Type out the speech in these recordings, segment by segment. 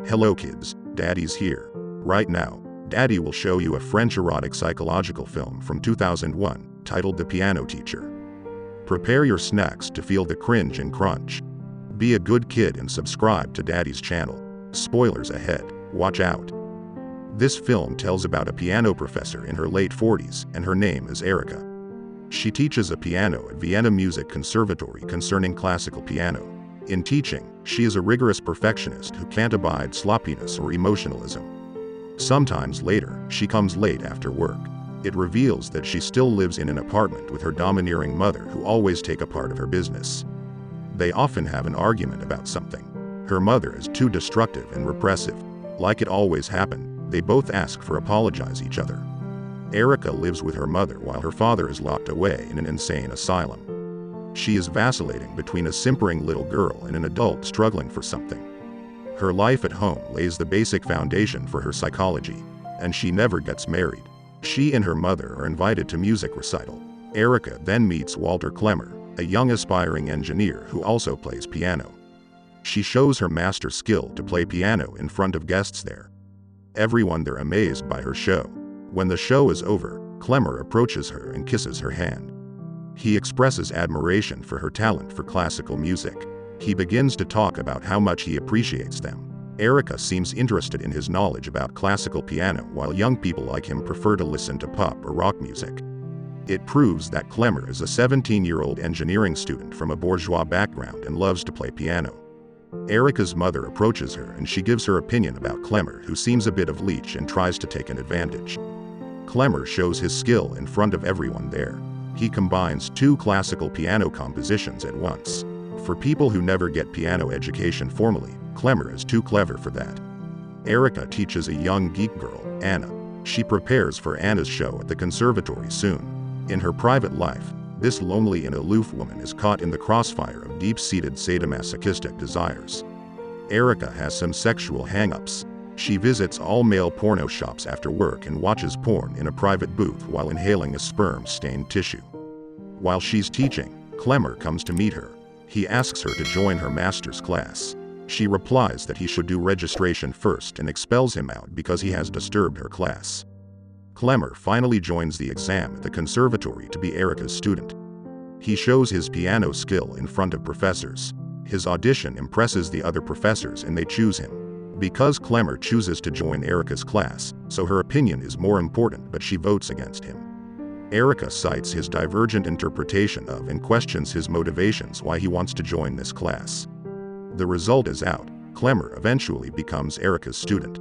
Hello kids, Daddy's here. Right now, Daddy will show you a French erotic psychological film from 2001, titled The Piano Teacher. Prepare your snacks to feel the cringe and crunch. Be a good kid and subscribe to Daddy's channel. Spoilers ahead, watch out. This film tells about a piano professor in her late 40s, and her name is Erika. She teaches a piano at Vienna Music Conservatory concerning classical piano. In teaching, she is a rigorous perfectionist who can't abide sloppiness or emotionalism. Sometimes later, she comes late after work. It reveals that she still lives in an apartment with her domineering mother who always take a part of her business. They often have an argument about something. Her mother is too destructive and repressive. Like it always happened, they both ask for apologize each other. Erika lives with her mother while her father is locked away in an insane asylum. She is vacillating between a simpering little girl and an adult struggling for something. Her life at home lays the basic foundation for her psychology, and she never gets married. She and her mother are invited to music recital. Erika then meets Walter Klemmer, a young aspiring engineer who also plays piano. She shows her master skill to play piano in front of guests there. Everyone there amazed by her show. When the show is over, Klemmer approaches her and kisses her hand. He expresses admiration for her talent for classical music. He begins to talk about how much he appreciates them. Erika seems interested in his knowledge about classical piano while young people like him prefer to listen to pop or rock music. It proves that Klemmer is a 17-year-old engineering student from a bourgeois background and loves to play piano. Erika's mother approaches her and she gives her opinion about Klemmer, who seems a bit of leech and tries to take an advantage. Klemmer shows his skill in front of everyone there. He combines two classical piano compositions at once. For people who never get piano education formally, Klemmer is too clever for that. Erika teaches a young geek girl, Anna. She prepares for Anna's show at the conservatory soon. In her private life, this lonely and aloof woman is caught in the crossfire of deep-seated sadomasochistic desires. Erika has some sexual hang-ups. She visits all-male porno shops after work and watches porn in a private booth while inhaling a sperm-stained tissue. While she's teaching, Klemmer comes to meet her. He asks her to join her master's class. She replies that he should do registration first and expels him out because he has disturbed her class. Klemmer finally joins the exam at the conservatory to be Erika's student. He shows his piano skill in front of professors. His audition impresses the other professors and they choose him. Because Klemmer chooses to join Erika's class, so her opinion is more important, but she votes against him. Erika cites his divergent interpretation of and questions his motivations why he wants to join this class. The result is out. Klemmer eventually becomes Erika's student.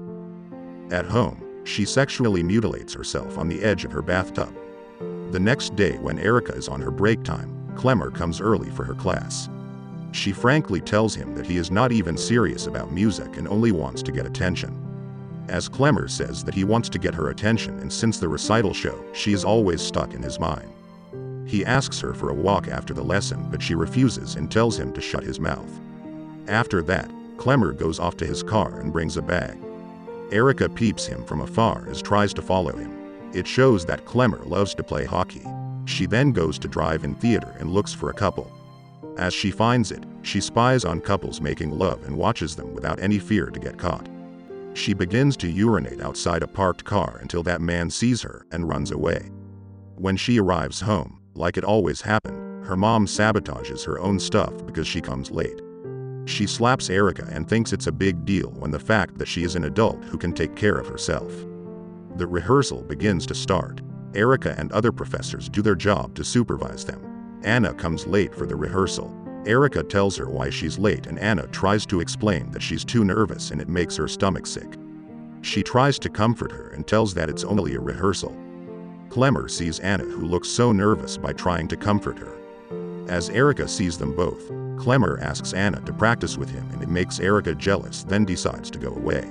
At home, she sexually mutilates herself on the edge of her bathtub. The next day when Erika is on her break time, Klemmer comes early for her class. She frankly tells him that he is not even serious about music and only wants to get attention. As Klemmer says that he wants to get her attention, and since the recital show, she is always stuck in his mind. He asks her for a walk after the lesson, but she refuses and tells him to shut his mouth. After that, Klemmer goes off to his car and brings a bag. Erika peeps him from afar as tries to follow him. It shows that Klemmer loves to play hockey. She then goes to drive-in theater and looks for a couple. As she finds it, she spies on couples making love and watches them without any fear to get caught. She begins to urinate outside a parked car until that man sees her and runs away. When she arrives home, like it always happened, her mom sabotages her own stuff because she comes late. She slaps Erika and thinks it's a big deal when the fact that she is an adult who can take care of herself. The rehearsal begins to start. Erika and other professors do their job to supervise them. Anna comes late for the rehearsal. Erika tells her why she's late and Anna tries to explain that she's too nervous and it makes her stomach sick. She tries to comfort her and tells that it's only a rehearsal. Klemmer sees Anna, who looks so nervous, by trying to comfort her. As Erika sees them both, Klemmer asks Anna to practice with him and it makes Erika jealous, then decides to go away.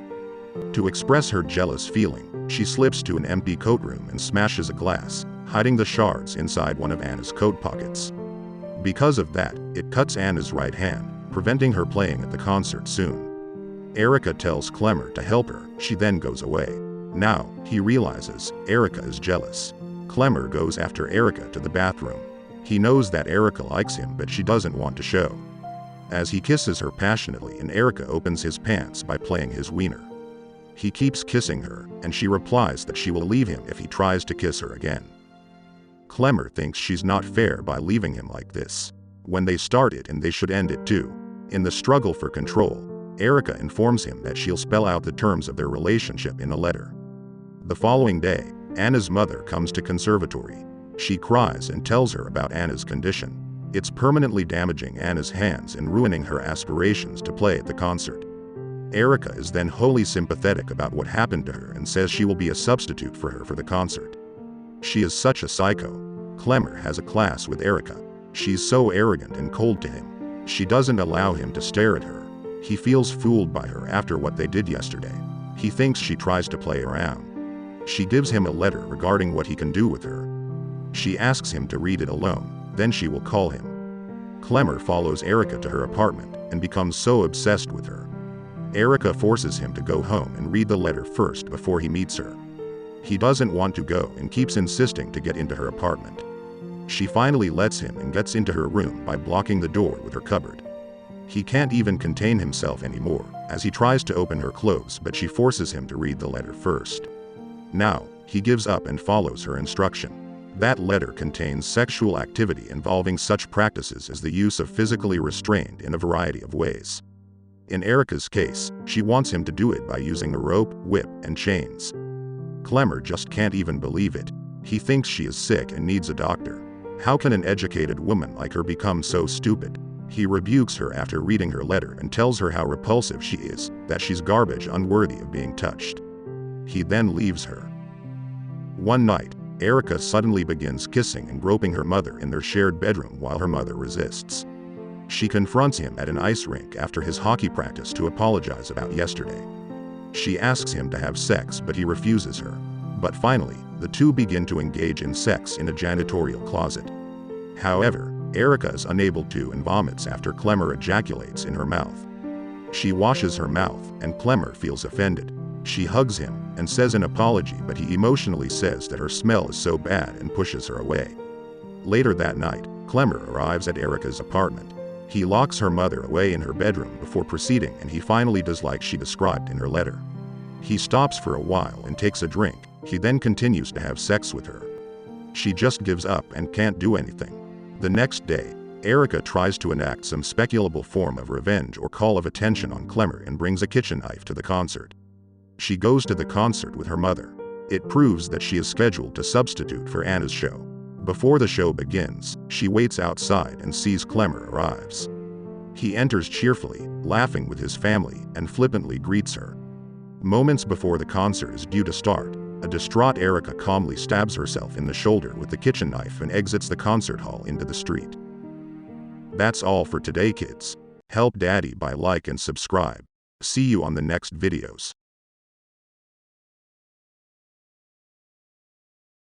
To express her jealous feeling, she slips to an empty coat room and smashes a glass, hiding the shards inside one of Anna's coat pockets. Because of that, it cuts Anna's right hand, preventing her playing at the concert soon. Erika tells Klemmer to help her. She then goes away. Now, he realizes Erika is jealous. Klemmer goes after Erika to the bathroom. He knows that Erika likes him, but she doesn't want to show. as he kisses her passionately and Erika opens his pants by playing his wiener. He keeps kissing her, and she replies that she will leave him if he tries to kiss her again. Clemmer thinks she's not fair by leaving him like this, when they started and they should end it too. In the struggle for control, Erika informs him that she'll spell out the terms of their relationship in a letter. The following day, Anna's mother comes to Conservatory. She cries and tells her about Anna's condition. It's permanently damaging Anna's hands and ruining her aspirations to play at the concert. Erika is then wholly sympathetic about what happened to her and says she will be a substitute for her for the concert. She is such a psycho. Clemmer has a class with Erika. She's so arrogant and cold to him. She doesn't allow him to stare at her. He feels fooled by her after what they did yesterday. He thinks she tries to play around. She gives him a letter regarding what he can do with her. She asks him to read it alone, then she will call him. Clemmer follows Erika to her apartment and becomes so obsessed with her. Erika forces him to go home and read the letter first before he meets her. He doesn't want to go and keeps insisting to get into her apartment. She finally lets him and gets into her room by blocking the door with her cupboard. He can't even contain himself anymore, as he tries to open her clothes, but she forces him to read the letter first. Now, he gives up and follows her instruction. That letter contains sexual activity involving such practices as the use of physically restraint in a variety of ways. In Erika's case, she wants him to do it by using a rope, whip, and chains. Clemmer just can't even believe it. He thinks she is sick and needs a doctor. How can an educated woman like her become so stupid? He rebukes her after reading her letter and tells her how repulsive she is, that she's garbage unworthy of being touched. He then leaves her. One night, Erika suddenly begins kissing and groping her mother in their shared bedroom while her mother resists. She confronts him at an ice rink after his hockey practice to apologize about yesterday. She asks him to have sex, but he refuses her. But finally, the two begin to engage in sex in a janitorial closet. However, Erika is unable to and vomits after Clemmer ejaculates in her mouth. She washes her mouth, and Clemmer feels offended. She hugs him and says an apology, but he emotionally says that her smell is so bad and pushes her away. Later that night, Clemmer arrives at Erika's apartment. He locks her mother away in her bedroom before proceeding, and he finally does like she described in her letter. He stops for a while and takes a drink. He then continues to have sex with her. She just gives up and can't do anything. The next day, Erika tries to enact some speculable form of revenge or call of attention on Clemmer and brings a kitchen knife to the concert. She goes to the concert with her mother. It proves that she is scheduled to substitute for Anna's show. Before the show begins, she waits outside and sees Clemmer arrives. He enters cheerfully, laughing with his family, and flippantly greets her. Moments before the concert is due to start, a distraught Erika calmly stabs herself in the shoulder with the kitchen knife and exits the concert hall into the street. That's all for today, kids. Help Daddy by like and subscribe. See you on the next videos.